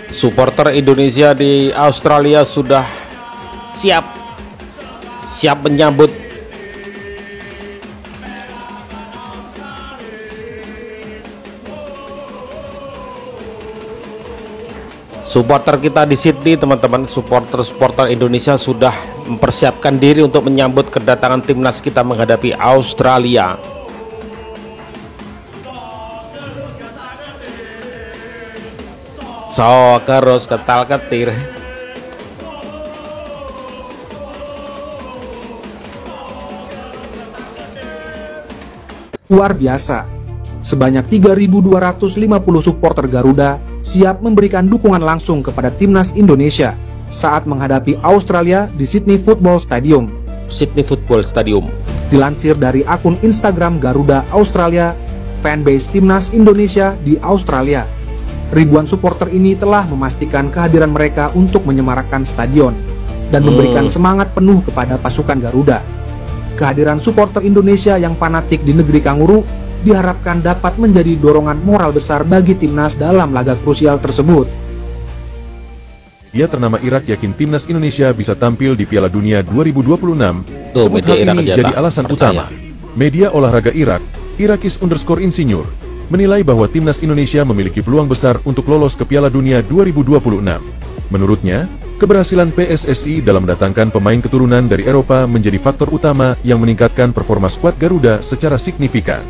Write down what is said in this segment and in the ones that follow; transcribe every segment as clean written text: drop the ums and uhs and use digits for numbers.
Supporter Indonesia di Australia sudah siap menyambut supporter kita di Sydney, teman-teman. Supporter Indonesia sudah mempersiapkan diri untuk menyambut kedatangan timnas kita menghadapi Australia. So, terus ketal-ketir. Luar biasa. Sebanyak 3.250 supporter Garuda siap memberikan dukungan langsung kepada timnas Indonesia saat menghadapi Australia di Sydney Football Stadium. Dilansir dari akun Instagram Garuda Australia, fanbase timnas Indonesia di Australia, ribuan supporter ini telah memastikan kehadiran mereka untuk menyemarakkan stadion dan memberikan semangat penuh kepada pasukan Garuda. Kehadiran supporter Indonesia yang fanatik di negeri Kanguru diharapkan dapat menjadi dorongan moral besar bagi timnas dalam laga krusial tersebut. Media ternama Irak yakin timnas Indonesia bisa tampil di Piala Dunia 2026. Sebut hal ini jadi alasan utama. Media olahraga Irak, Irakis_Insinyur, menilai bahwa timnas Indonesia memiliki peluang besar untuk lolos ke Piala Dunia 2026. Menurutnya, keberhasilan PSSI dalam mendatangkan pemain keturunan dari Eropa menjadi faktor utama yang meningkatkan performa skuad Garuda secara signifikan.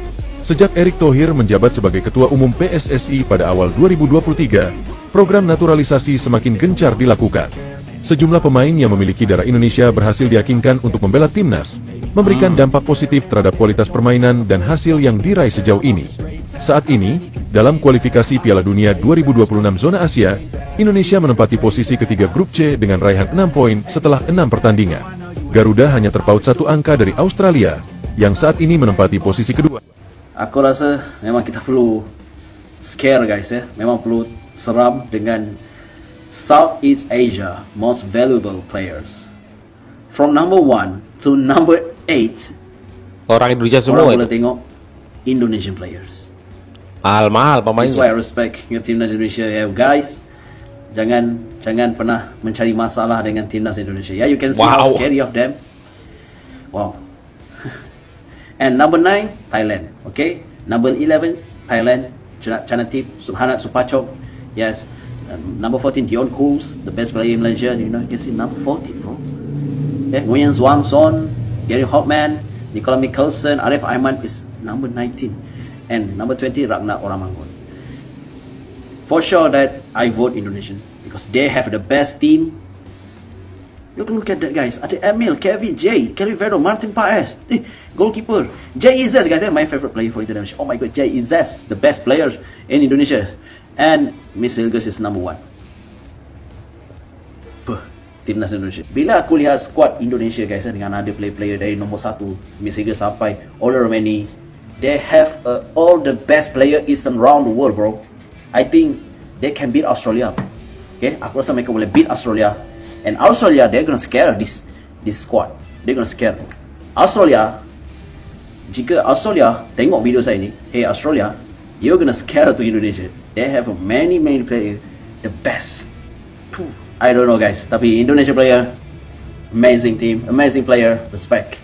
Sejak Erick Thohir menjabat sebagai Ketua Umum PSSI pada awal 2023, program naturalisasi semakin gencar dilakukan. Sejumlah pemain yang memiliki darah Indonesia berhasil diyakinkan untuk membela timnas, memberikan dampak positif terhadap kualitas permainan dan hasil yang diraih sejauh ini. Saat ini, dalam kualifikasi Piala Dunia 2026 zona Asia, Indonesia menempati posisi ketiga grup C dengan raihan 6 poin setelah 6 pertandingan. Garuda hanya terpaut 1 angka dari Australia, yang saat ini menempati posisi kedua. Aku rasa memang kita perlu scare guys ya. Memang perlu seram dengan Southeast Asia most valuable players. From number 1 to number 8. Orang Indonesia semua. Orang boleh tengok Indonesian players. Mahal pemainnya. That's why I respect timnas Indonesia ya guys. Jangan pernah mencari masalah dengan timnas Indonesia. Yeah, you can see how scary of them. Wow. And number 9, Thailand. Okay. Number 11, Thailand. Chanatip Subhanat Supachok. Yes. Number 14, Dion Kools, the best player in Malaysia. You know, you can see number 14, bro. Yeah. Nguyen Xuan Son, Gary Hopman, Nicola Mikkelsen, Arif Aiman is number 19. And number 20, Ragnar Oramangon. For sure that I vote Indonesian because they have the best team. Look at that guys. Ada Emil, Kevin, Jay, Kelly Verdo, Martin Paes, goalkeeper. Jay Izzes guys, my favorite player for Indonesia. Oh my god, Jay Izzes, the best player in Indonesia. And Miss Hilgers is number 1. Timnas Indonesia. Bila aku lihat squad Indonesia guys dengan ada player-player dari nombor 1, Miss Hilgers sampai Ola Romani, they have all the best player is around the world, bro. I think they can beat Australia. Okay, aku rasa mereka boleh beat Australia. And Australia, they're gonna scare this squad. They're gonna scare Australia. Jika Australia tengok video saya ni, hey Australia, you're gonna scare to Indonesia. They have many players, the best. I don't know guys, tapi Indonesia player, amazing team, amazing player, respect.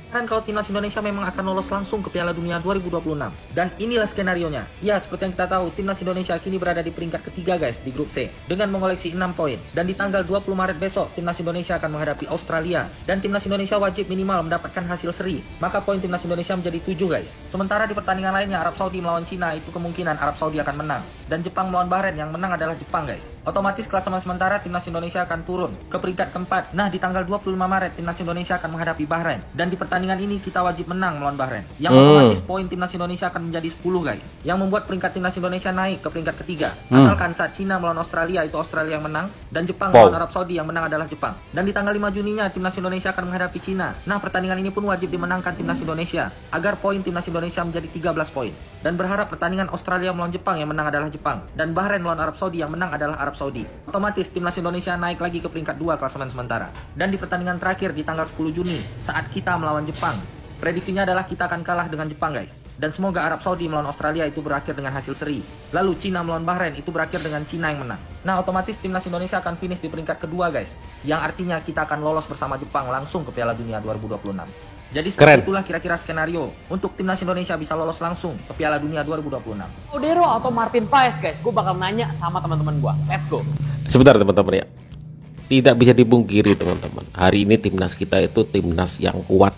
Dan kalau timnas Indonesia memang akan lolos langsung ke Piala Dunia 2026. Dan inilah skenarionya. Ya, seperti yang kita tahu, timnas Indonesia kini berada di peringkat ketiga guys di grup C dengan mengoleksi 6 poin. Dan di tanggal 20 Maret besok, timnas Indonesia akan menghadapi Australia. Dan timnas Indonesia wajib minimal mendapatkan hasil seri. Maka poin timnas Indonesia menjadi 7 guys. Sementara di pertandingan lainnya, Arab Saudi melawan Cina, itu kemungkinan Arab Saudi akan menang. Dan Jepang melawan Bahrain, yang menang adalah Jepang guys. Otomatis klasemen sementara timnas Indonesia akan turun ke peringkat keempat. Nah, di tanggal 25 Maret, timnas Indonesia akan menghadapi Bahrain. Dan di pertandingan ini kita wajib menang melawan Bahrain. Yang otomatis poin timnas Indonesia akan menjadi 10 guys. Yang membuat peringkat timnas Indonesia naik ke peringkat ketiga. Asalkan saat Cina melawan Australia itu Australia yang menang, dan Jepang melawan Arab Saudi yang menang adalah Jepang. Dan di tanggal 5 Juninya timnas Indonesia akan menghadapi Cina. Nah, pertandingan ini pun wajib dimenangkan timnas Indonesia agar poin timnas Indonesia menjadi 13 poin. Dan berharap pertandingan Australia melawan Jepang yang menang adalah Jepang, dan Bahrain melawan Arab Saudi yang menang adalah Arab Saudi. Otomatis timnas Indonesia naik lagi ke peringkat 2 klasemen sementara. Dan di pertandingan terakhir di tanggal 10 Juni saat kita melawan Jepang, Prediksinya adalah kita akan kalah dengan Jepang guys. Dan semoga Arab Saudi melawan Australia itu berakhir dengan hasil seri. Lalu Cina melawan Bahrain itu berakhir dengan Cina yang menang. Nah otomatis timnas Indonesia akan finish di peringkat kedua guys. Yang artinya kita akan lolos bersama Jepang langsung ke Piala Dunia 2026. Jadi seperti itulah kira-kira skenario untuk timnas Indonesia bisa lolos langsung ke Piala Dunia 2026. Odero atau Martin Paes guys, gue bakal nanya sama teman-teman gue. Let's go. Sebentar teman-teman ya. Tidak bisa dipungkiri teman-teman. Hari ini timnas kita itu timnas yang kuat.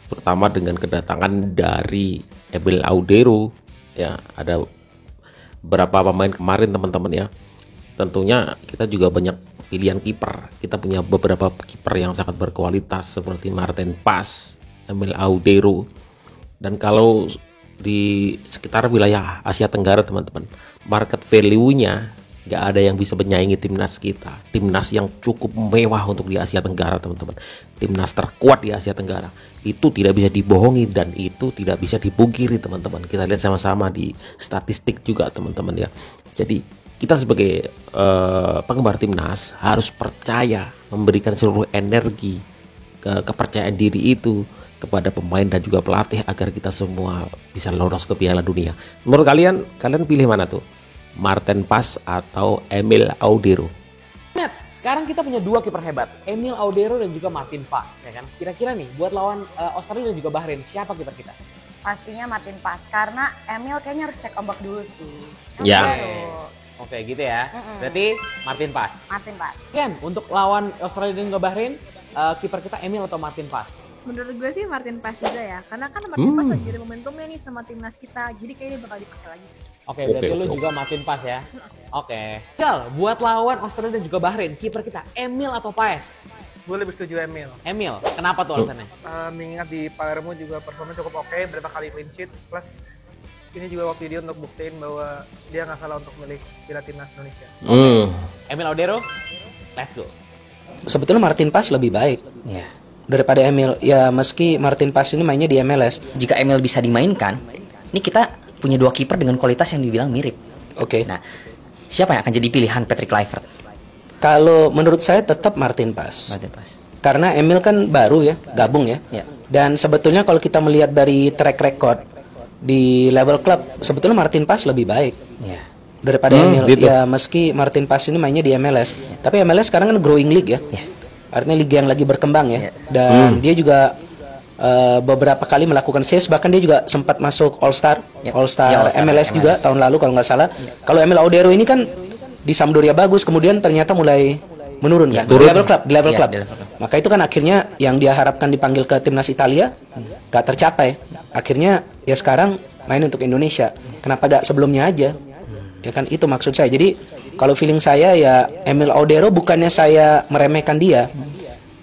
Terutama dengan kedatangan dari Emil Audero, ya ada beberapa pemain kemarin teman-teman ya. Tentunya kita juga banyak pilihan kiper. Kita punya beberapa kiper yang sangat berkualitas seperti Martin Paes, Emil Audero. Dan kalau di sekitar wilayah Asia Tenggara teman-teman, market value-nya nggak ada yang bisa menyaingi timnas kita. Timnas yang cukup mewah untuk di Asia Tenggara teman-teman. Timnas terkuat di Asia Tenggara. Itu tidak bisa dibohongi dan itu tidak bisa dipungkiri teman-teman. Kita lihat sama-sama di statistik juga teman-teman ya. Jadi kita sebagai penggemar timnas harus percaya, memberikan seluruh energi, kepercayaan diri itu kepada pemain dan juga pelatih agar kita semua bisa lolos ke Piala Dunia. Menurut kalian pilih mana tuh? Martin Paes atau Emil Audero? Net, sekarang kita punya dua kiper hebat, Emil Audero dan juga Martin Paes, ya kan? Kira-kira nih, buat lawan Australia dan juga Bahrain, siapa kiper kita? Pastinya Martin Paes, karena Emil kayaknya harus cek ombak dulu sih. Ya. Oke, gitu ya. Berarti Martin Paes. Martin Paes. Ken, untuk lawan Australia dan juga Bahrain, kiper kita Emil atau Martin Paes? Menurut gue sih Martin Paes juga ya, karena kan Martin Paes lagi ada momentumnya nih sama timnas kita, jadi kayaknya bakal dipakai lagi sih. Oke, berarti lu juga Martin Paes ya. Oke. Gal, buat lawan Australia dan juga Bahrain, kiper kita Emil atau Paes? Gue lebih setuju Emil. Emil, kenapa tuh alasannya? Mengingat di Palermo juga performanya cukup oke, berapa kali clean sheet, plus ini juga waktu dia untuk buktiin bahwa dia nggak salah untuk milih Piala Timnas Indonesia. Emil Audero, let's go. Sebetulnya Martin Paes lebih baik daripada Emil. Ya meski Martin Paes ini mainnya di MLS. Jika Emil bisa dimainkan, ini kita punya dua kiper dengan kualitas yang dibilang mirip. Oke. Nah, siapa yang akan jadi pilihan Patrick Kluivert? Kalau menurut saya tetap Martin Paes. Martin Paes. Karena Emil kan baru ya, gabung ya. Dan sebetulnya kalau kita melihat dari track record di level klub, sebetulnya Martin Paes lebih baik daripada Emil. Gitu. Ya meski Martin Paes ini mainnya di MLS, tapi MLS sekarang kan growing league ya. Artinya liga yang lagi berkembang ya. Dan dia juga beberapa kali melakukan saves, bahkan dia juga sempat masuk All Star MLS juga tahun lalu kalau nggak salah. Kalau Emil Audero ini kan di Sampdoria bagus, kemudian ternyata mulai menurun kan di level klub. Maka itu kan akhirnya yang dia harapkan dipanggil ke timnas Italia gak tercapai. Akhirnya ya sekarang main untuk Indonesia. Kenapa gak sebelumnya aja? Ya kan itu maksud saya. Jadi kalau feeling saya ya Emil Audero, bukannya saya meremehkan dia,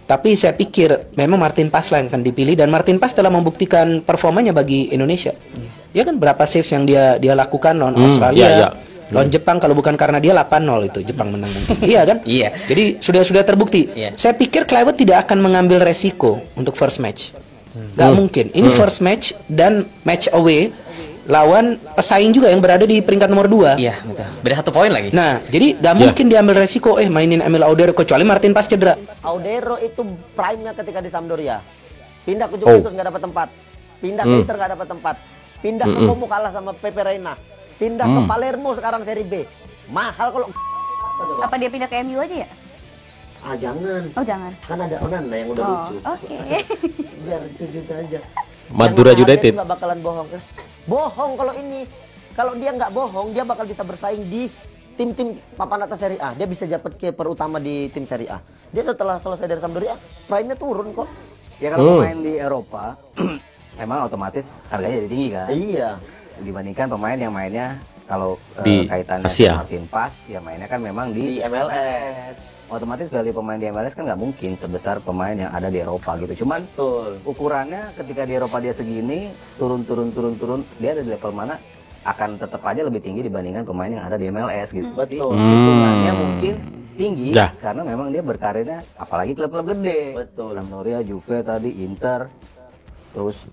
tapi saya pikir memang Martin Paes lah yang akan dipilih, dan Martin Paes telah membuktikan performanya bagi Indonesia. Ya kan berapa saves yang dia lakukan lawan Australia. Lawan Jepang, kalau bukan karena dia 8-0 itu Jepang menang mungkin. Iya kan? Iya. Jadi sudah terbukti. Saya pikir Kluivert tidak akan mengambil resiko untuk first match. Gak mungkin. Ini first match dan match away lawan pesaing juga yang berada di peringkat nomor 2. Iya, betul. Beda 1 poin lagi. Nah, jadi gak mungkin diambil resiko mainin Emil Audero, kecuali Martin Paes cedera. Audero itu prime-nya ketika di Sampdoria. Pindah ke Juventus nggak dapat tempat. Pindah ke Inter nggak dapat tempat. Pindah ke Como kalah sama Pepe Reina. Pindah ke Palermo sekarang seri B. Mahal kalau. Apa dia pindah ke MU aja ya? Jangan. Oh jangan. Kan ada Onana yang udah lucu. Oke. Biar itu aja. Madura United. Nggak bakalan bohong. Bohong kalau ini. Kalau dia nggak bohong, dia bakal bisa bersaing di tim-tim papan atas Serie A. Dia bisa dapat kiper utama di tim Serie A. Dia setelah selesai dari Sampdoria, prime-nya turun kok. Ya kalau pemain di Eropa, emang otomatis harganya jadi tinggi kan? Iya. Dibandingkan pemain yang mainnya kalau di kaitannya Asia. Martin Paes, ya mainnya kan memang di MLS. Otomatis dari pemain di MLS kan nggak mungkin sebesar pemain yang ada di Eropa gitu. Cuman ukurannya ketika di Eropa dia segini, turun, dia ada di level mana akan tetap aja lebih tinggi dibandingkan pemain yang ada di MLS gitu. Betul. Hitungannya mungkin tinggi karena memang dia berkarirnya apalagi klub-klub gede. Betul. Sampdoria, Juve tadi, Inter, terus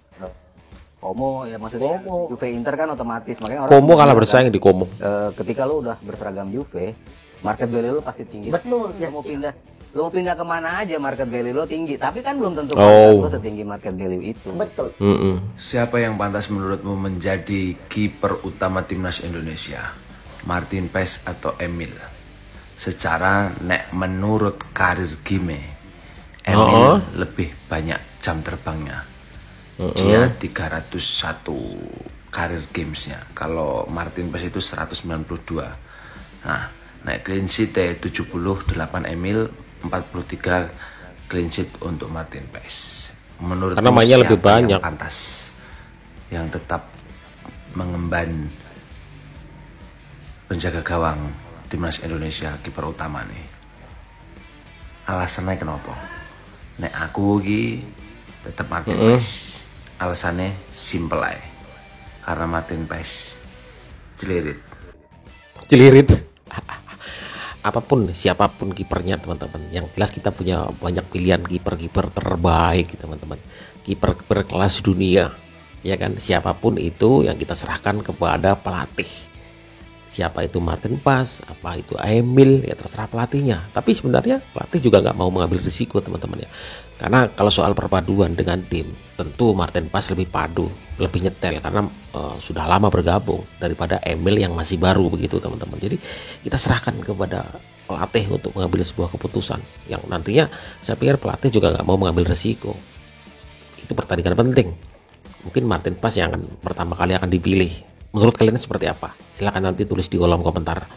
Como ya maksudnya Juve Inter kan otomatis, makanya orang Como kalah bersaing di Como. Ketika lu udah berseragam Juve, market value lu pasti tinggi. Betul. Ya mau pindah Lo mau pindah kemana aja market value lo tinggi, tapi kan belum tentu market lo setinggi market value itu. Betul. Siapa yang pantas menurutmu menjadi kiper utama timnas Indonesia? Martin Paes atau Emil? Secara nek menurut karir Gime, Emil lebih banyak jam terbangnya. Dia 301 karir gamesnya. Kalau Martin Paes itu 192. Nah, naik clean sheet 78 Emil, 43 clean sheet untuk Martin Paes. Menurut karena mainnya lebih banyak, yang pantas, yang tetap mengemban penjaga gawang timnas Indonesia, kiper utama nih? Alasannya kenapa? Nek aku ki tetap Martin Paes. Alasannya simple aja. Karena Martin Paes celirit. Apapun siapapun kipernya teman-teman, yang jelas kita punya banyak pilihan kiper-kiper terbaik teman-teman, kiper kelas dunia, ya kan? Siapapun itu yang kita serahkan kepada pelatih. Siapa itu Martin Paes, apa itu Emil, ya terserah pelatihnya. Tapi sebenarnya pelatih juga nggak mau mengambil risiko teman-teman ya. Karena kalau soal perpaduan dengan tim, tentu Martin Paes lebih padu, lebih nyetel karena sudah lama bergabung daripada Emil yang masih baru begitu teman-teman. Jadi kita serahkan kepada pelatih untuk mengambil sebuah keputusan yang nantinya saya pikir pelatih juga nggak mau mengambil risiko. Itu pertandingan penting. Mungkin Martin Paes yang pertama kali akan dipilih. Menurut kalian seperti apa? Silahkan nanti tulis di kolom komentar.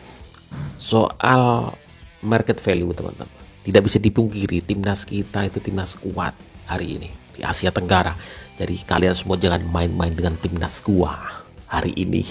Soal market value teman-teman, tidak bisa dipungkiri timnas kita itu timnas kuat hari ini di Asia Tenggara. Jadi kalian semua jangan main-main dengan timnas gua hari ini.